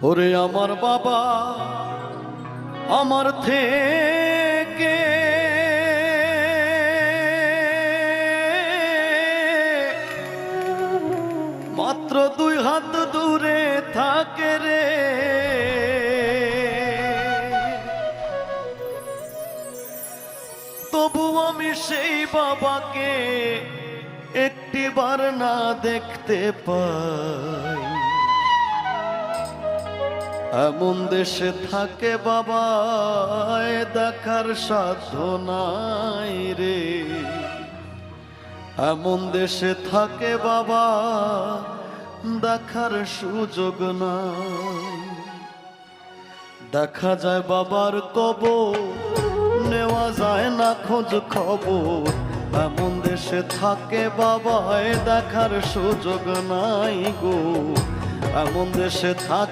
ওরে আমার বাবা আমার থেকে মাত্র 2 হাত দূরে থাকে রে। তবু আমি সেই বাবাকে একটিবার না দেখতে পাই। এমন দেশে থাকে বাবা দেখার সাধ্য নাই রে। এমন দেশে থাকে বাবা দেখার সুযোগ নাই। দেখা যায় বাবার কবর, নেওয়া যায় না খোঁজ খবর। এমন দেশে থাকে বাবা দেখার সুযোগ নাই গো। এমন দেশে থাকে